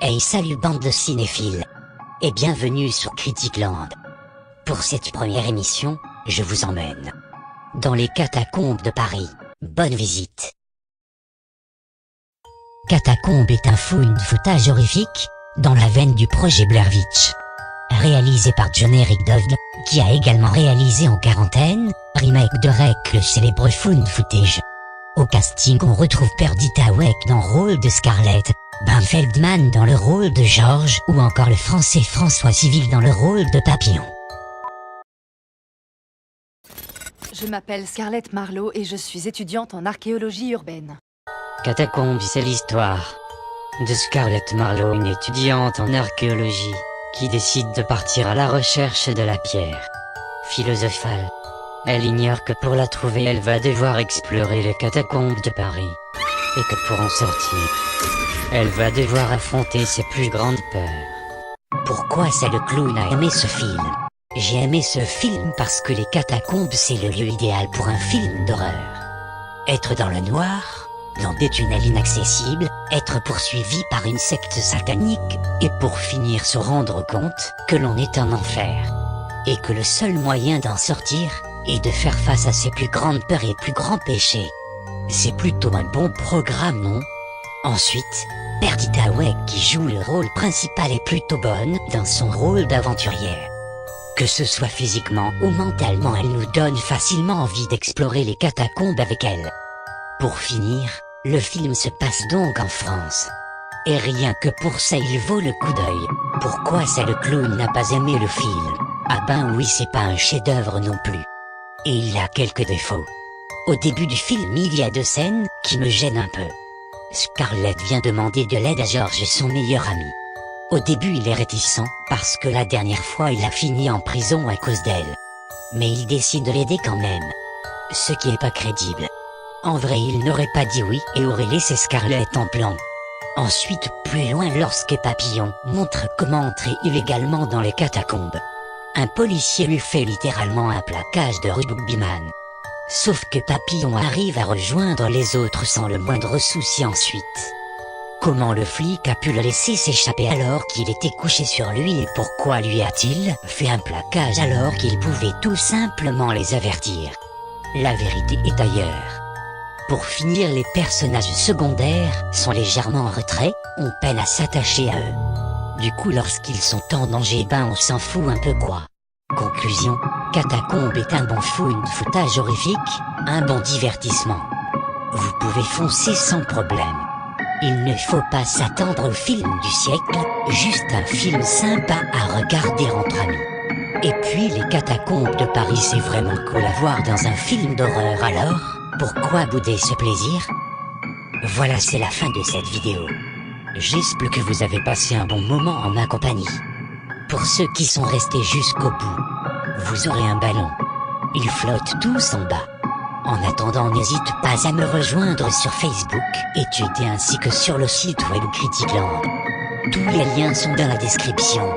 Hey salut bande de cinéphiles. Et bienvenue sur Criticland. Pour cette première émission, je vous emmène dans les catacombes de Paris. Bonne visite. Catacombes est un footage horrifique, dans la veine du projet Blair Witch. Réalisé par John Eric Dovd, qui a également réalisé En Quarantaine, remake de Rec, le célèbre found footage. Au casting on retrouve Perdita Weck dans le rôle de Scarlett, Ben Feldman dans le rôle de George ou encore le français François Civil dans le rôle de Papillon. Je m'appelle Scarlett Marlowe et je suis étudiante en archéologie urbaine. Catacombes, c'est l'histoire de Scarlett Marlowe, une étudiante en archéologie, qui décide de partir à la recherche de la pierre philosophale. Elle ignore que pour la trouver elle va devoir explorer les catacombes de Paris, et que pour en sortir, elle va devoir affronter ses plus grandes peurs. Pourquoi ça le clown a aimé ce film? J'ai aimé ce film parce que les catacombes c'est le lieu idéal pour un film d'horreur. Être dans le noir, dans des tunnels inaccessibles, être poursuivi par une secte satanique, et pour finir se rendre compte que l'on est en enfer. Et que le seul moyen d'en sortir est de faire face à ses plus grandes peurs et plus grands péchés. C'est plutôt un bon programme, non? Ensuite, Perdita Weck qui joue le rôle principal est plutôt bonne dans son rôle d'aventurière. Que ce soit physiquement ou mentalement, elle nous donne facilement envie d'explorer les catacombes avec elle. Pour finir, le film se passe donc en France. Et rien que pour ça il vaut le coup d'œil. Pourquoi ça le clown n'a pas aimé le film? Ah ben oui, c'est pas un chef-d'œuvre non plus. Et il a quelques défauts. Au début du film il y a deux scènes qui me gênent un peu. Scarlett vient demander de l'aide à George, son meilleur ami. Au début il est réticent, parce que la dernière fois il a fini en prison à cause d'elle. Mais il décide de l'aider quand même. Ce qui est pas crédible. En vrai il n'aurait pas dit oui et aurait laissé Scarlett en plan. Ensuite plus loin lorsque Papillon montre comment entrer illégalement dans les catacombes. Un policier lui fait littéralement un plaquage de rugbyman. Sauf que Papillon arrive à rejoindre les autres sans le moindre souci ensuite. Comment le flic a pu le laisser s'échapper alors qu'il était couché sur lui, et pourquoi lui a-t-il fait un plaquage alors qu'il pouvait tout simplement les avertir? La vérité est ailleurs. Pour finir, les personnages secondaires sont légèrement en retrait, on peine à s'attacher à eux. Du coup lorsqu'ils sont en danger on s'en fout un peu quoi. Conclusion, Catacombes est un bon footage horrifique, un bon divertissement. Vous pouvez foncer sans problème. Il ne faut pas s'attendre au film du siècle, juste un film sympa à regarder entre amis. Et puis les catacombes de Paris c'est vraiment cool à voir dans un film d'horreur, alors pourquoi bouder ce plaisir? Voilà, c'est la fin de cette vidéo. J'espère que vous avez passé un bon moment en ma compagnie. Pour ceux qui sont restés jusqu'au bout, vous aurez un ballon. Ils flottent tous en bas. En attendant, n'hésite pas à me rejoindre sur Facebook et Twitter ainsi que sur le site web Criticland. Tous les liens sont dans la description.